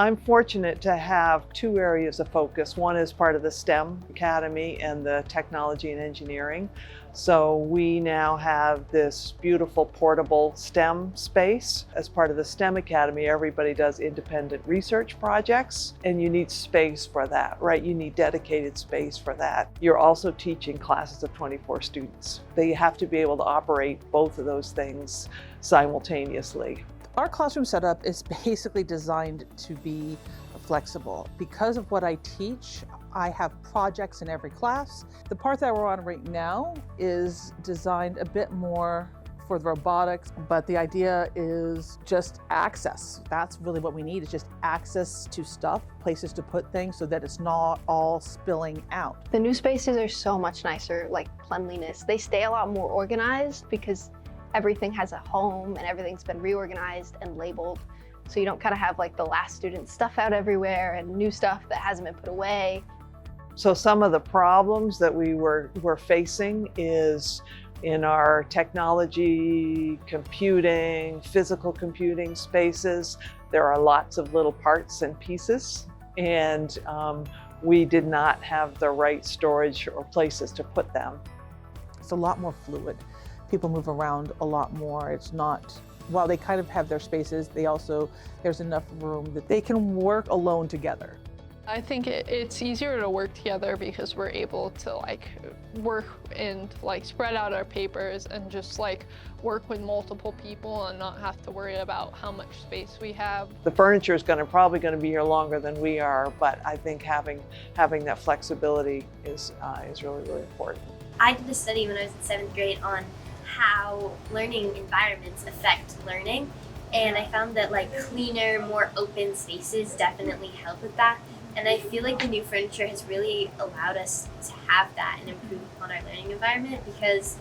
I'm fortunate to have two areas of focus. One is part of the STEM Academy and the Technology and Engineering. So we now have this beautiful portable STEM space. As part of the STEM Academy, everybody does independent research projects, and you need space for that, right? You need dedicated space for that. You're also teaching classes of 24 students. They have to be able to operate both of those things simultaneously. Our classroom setup is basically designed to be flexible. Because of what I teach, I have projects in every class. The part that we're on right now is designed a bit more for the robotics, but the idea is just access. That's really what we need, is just access to stuff, places to put things so that it's not all spilling out. The new spaces are so much nicer, like cleanliness. They stay a lot more organized because everything has a home and everything's been reorganized and labeled. So you don't kind of have like the last student's stuff out everywhere and new stuff that hasn't been put away. So some of the problems that we're facing is in our technology, computing, physical computing spaces, there are lots of little parts and pieces, and we did not have the right storage or places to put them. It's a lot more fluid. People move around a lot more. It's not, while they kind of have their spaces, there's enough room that they can work alone together. I think it's easier to work together because we're able to work and spread out our papers and just work with multiple people and not have to worry about how much space we have. The furniture is probably going to be here longer than we are, but I think having that flexibility is really, really important. I did a study when I was in 7th grade on how learning environments affect learning, and I found that cleaner, more open spaces definitely help with that. And I feel like the new furniture has really allowed us to have that and improve upon our learning environment, because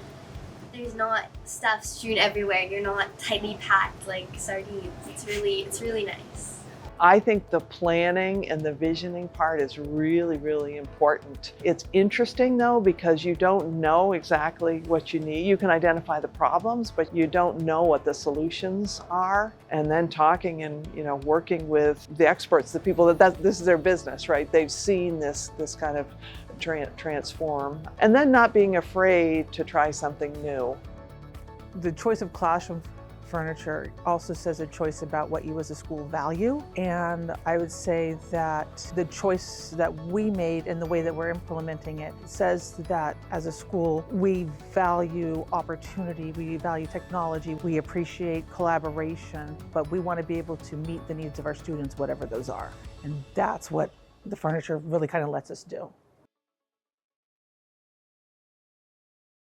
there's not stuff strewn everywhere. You're not tightly packed like sardines. It's really nice. I think the planning and the visioning part is really, really important. It's interesting though, because you don't know exactly what you need. You can identify the problems, but you don't know what the solutions are. And then talking and working with the experts, the people that this is their business, right? They've seen this kind of transform. And then not being afraid to try something new. The choice of classroom furniture also says a choice about what you as a school value. And I would say that the choice that we made and the way that we're implementing it says that as a school, we value opportunity, we value technology, we appreciate collaboration, but we want to be able to meet the needs of our students, whatever those are. And that's what the furniture really kind of lets us do.